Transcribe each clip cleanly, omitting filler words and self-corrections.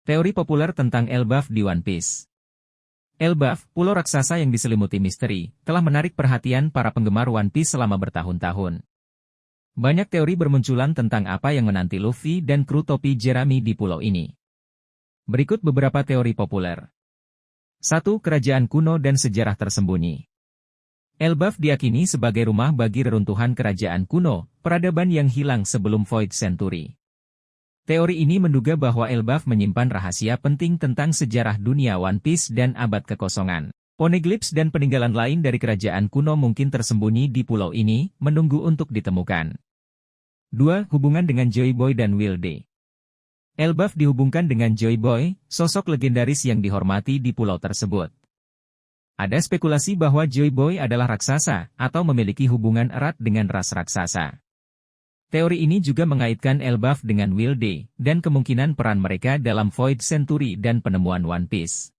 Teori populer tentang Elbaf di One Piece. Elbaf, pulau raksasa yang diselimuti misteri, telah menarik perhatian para penggemar One Piece selama bertahun-tahun. Banyak teori bermunculan tentang apa yang menanti Luffy dan kru topi jerami di pulau ini. Berikut beberapa teori populer. 1. Kerajaan kuno dan sejarah tersembunyi. Elbaf diyakini sebagai rumah bagi reruntuhan kerajaan kuno, peradaban yang hilang sebelum Void Century. Teori ini menduga bahwa Elbaf menyimpan rahasia penting tentang sejarah dunia One Piece dan abad kekosongan. Poneglyphs dan peninggalan lain dari kerajaan kuno mungkin tersembunyi di pulau ini, menunggu untuk ditemukan. 2. Hubungan dengan Joy Boy dan Wilde. Elbaf dihubungkan dengan Joy Boy, sosok legendaris yang dihormati di pulau tersebut. Ada spekulasi bahwa Joy Boy adalah raksasa, atau memiliki hubungan erat dengan ras raksasa. Teori ini juga mengaitkan Elbaf dengan Wilde, dan kemungkinan peran mereka dalam Void Century dan penemuan One Piece.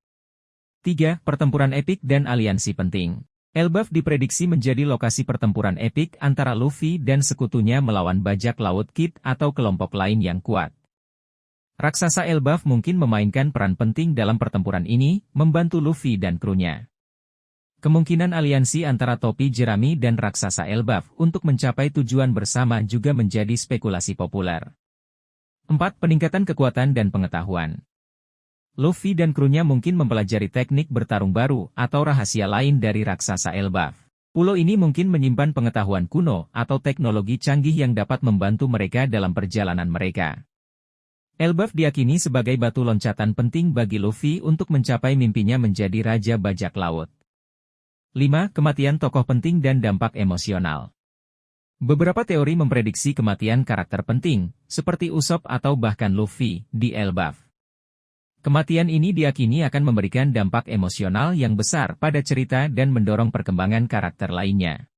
3. Pertempuran epik dan aliansi penting. Elbaf diprediksi menjadi lokasi pertempuran epik antara Luffy dan sekutunya melawan bajak laut Kid atau kelompok lain yang kuat. Raksasa Elbaf mungkin memainkan peran penting dalam pertempuran ini, membantu Luffy dan krunya. Kemungkinan aliansi antara topi jerami dan raksasa Elbaf untuk mencapai tujuan bersama juga menjadi spekulasi populer. 4. Peningkatan kekuatan dan pengetahuan. Luffy dan krunya mungkin mempelajari teknik bertarung baru atau rahasia lain dari raksasa Elbaf. Pulau ini mungkin menyimpan pengetahuan kuno atau teknologi canggih yang dapat membantu mereka dalam perjalanan mereka. Elbaf diyakini sebagai batu loncatan penting bagi Luffy untuk mencapai mimpinya menjadi Raja Bajak Laut. 5. Kematian tokoh penting dan dampak emosional. Beberapa teori memprediksi kematian karakter penting, seperti Usopp atau bahkan Luffy, di Elbaf. Kematian ini diyakini akan memberikan dampak emosional yang besar pada cerita dan mendorong perkembangan karakter lainnya.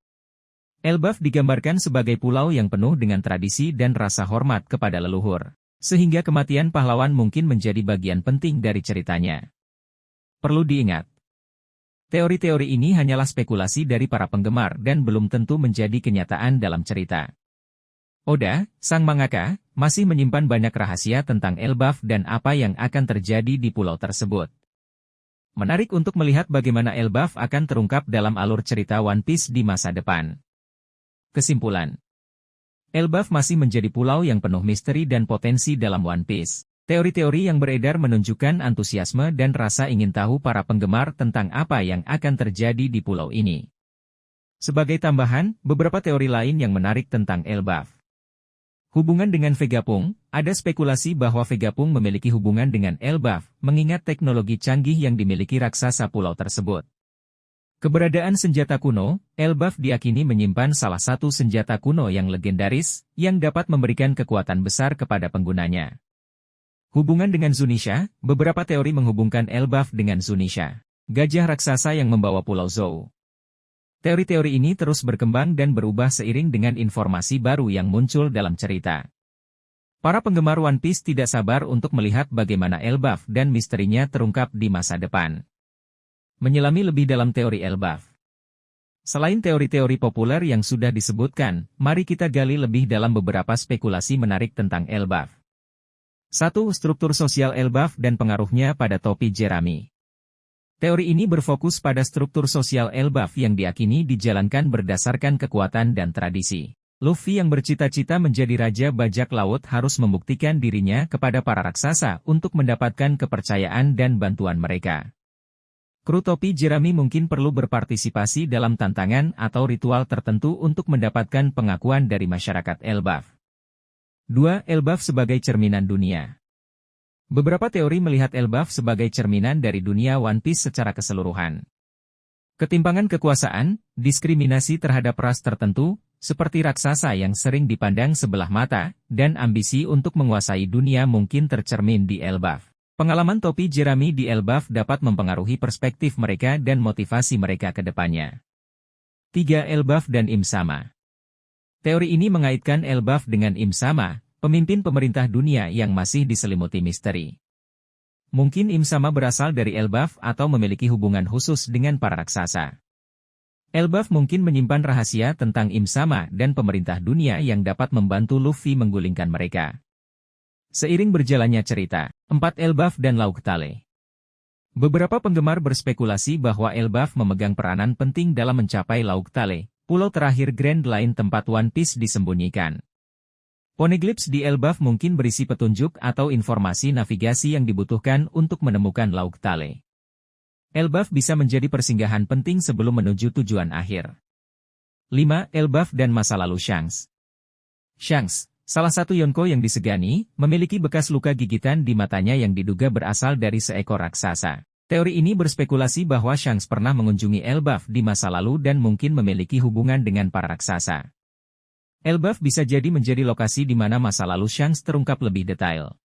Elbaf digambarkan sebagai pulau yang penuh dengan tradisi dan rasa hormat kepada leluhur, sehingga kematian pahlawan mungkin menjadi bagian penting dari ceritanya. Perlu diingat, teori-teori ini hanyalah spekulasi dari para penggemar dan belum tentu menjadi kenyataan dalam cerita. Oda, sang mangaka, masih menyimpan banyak rahasia tentang Elbaf dan apa yang akan terjadi di pulau tersebut. Menarik untuk melihat bagaimana Elbaf akan terungkap dalam alur cerita One Piece di masa depan. Kesimpulan. Elbaf masih menjadi pulau yang penuh misteri dan potensi dalam One Piece. Teori-teori yang beredar menunjukkan antusiasme dan rasa ingin tahu para penggemar tentang apa yang akan terjadi di pulau ini. Sebagai tambahan, beberapa teori lain yang menarik tentang Elbaf. Hubungan dengan Vegapunk, ada spekulasi bahwa Vegapunk memiliki hubungan dengan Elbaf, mengingat teknologi canggih yang dimiliki raksasa pulau tersebut. Keberadaan senjata kuno, Elbaf diyakini menyimpan salah satu senjata kuno yang legendaris, yang dapat memberikan kekuatan besar kepada penggunanya. Hubungan dengan Zunisha, beberapa teori menghubungkan Elbaf dengan Zunisha, gajah raksasa yang membawa Pulau Zou. Teori-teori ini terus berkembang dan berubah seiring dengan informasi baru yang muncul dalam cerita. Para penggemar One Piece tidak sabar untuk melihat bagaimana Elbaf dan misterinya terungkap di masa depan. Menyelami lebih dalam teori Elbaf. Selain teori-teori populer yang sudah disebutkan, mari kita gali lebih dalam beberapa spekulasi menarik tentang Elbaf. 1. Struktur sosial Elbaf dan pengaruhnya pada topi jerami. Teori ini berfokus pada struktur sosial Elbaf yang diyakini dijalankan berdasarkan kekuatan dan tradisi. Luffy yang bercita-cita menjadi Raja Bajak Laut harus membuktikan dirinya kepada para raksasa untuk mendapatkan kepercayaan dan bantuan mereka. Kru topi jerami mungkin perlu berpartisipasi dalam tantangan atau ritual tertentu untuk mendapatkan pengakuan dari masyarakat Elbaf. 2. Elbaf sebagai cerminan dunia. Beberapa teori melihat Elbaf sebagai cerminan dari dunia One Piece secara keseluruhan. Ketimpangan kekuasaan, diskriminasi terhadap ras tertentu, seperti raksasa yang sering dipandang sebelah mata, dan ambisi untuk menguasai dunia mungkin tercermin di Elbaf. Pengalaman topi jerami di Elbaf dapat mempengaruhi perspektif mereka dan motivasi mereka ke depannya. 3. Elbaf dan Im Sama. Teori ini mengaitkan Elbaf dengan Im Sama, pemimpin pemerintah dunia yang masih diselimuti misteri. Mungkin Im Sama berasal dari Elbaf atau memiliki hubungan khusus dengan para raksasa. Elbaf mungkin menyimpan rahasia tentang Im Sama dan pemerintah dunia yang dapat membantu Luffy menggulingkan mereka. Seiring berjalannya cerita, 4 Elbaf dan Lauk Tale. Beberapa penggemar berspekulasi bahwa Elbaf memegang peranan penting dalam mencapai Lauk Tale, pulau terakhir Grand Line tempat One Piece disembunyikan. Poneglyphs di Elbaf mungkin berisi petunjuk atau informasi navigasi yang dibutuhkan untuk menemukan Lauk Tale. Elbaf bisa menjadi persinggahan penting sebelum menuju tujuan akhir. 5. Elbaf dan masa lalu Shanks. Shanks, salah satu Yonko yang disegani, memiliki bekas luka gigitan di matanya yang diduga berasal dari seekor raksasa. Teori ini berspekulasi bahwa Shanks pernah mengunjungi Elbaf di masa lalu dan mungkin memiliki hubungan dengan para raksasa. Elbaf bisa jadi menjadi lokasi di mana masa lalu Shanks terungkap lebih detail.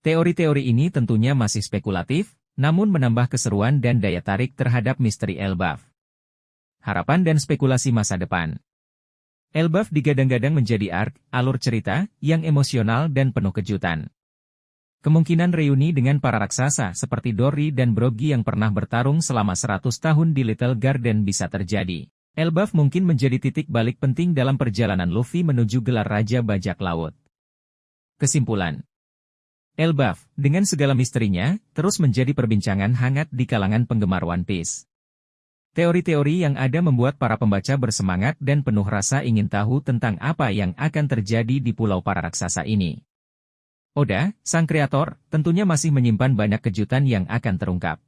Teori-teori ini tentunya masih spekulatif, namun menambah keseruan dan daya tarik terhadap misteri Elbaf. Harapan dan spekulasi masa depan. Elbaf digadang-gadang menjadi alur cerita yang emosional dan penuh kejutan. Kemungkinan reuni dengan para raksasa seperti Dory dan Broggy yang pernah bertarung selama 100 tahun di Little Garden bisa terjadi. Elbaf mungkin menjadi titik balik penting dalam perjalanan Luffy menuju gelar Raja Bajak Laut. Kesimpulan. Elbaf, dengan segala misterinya, terus menjadi perbincangan hangat di kalangan penggemar One Piece. Teori-teori yang ada membuat para pembaca bersemangat dan penuh rasa ingin tahu tentang apa yang akan terjadi di pulau para raksasa ini. Oda, sang kreator, tentunya masih menyimpan banyak kejutan yang akan terungkap.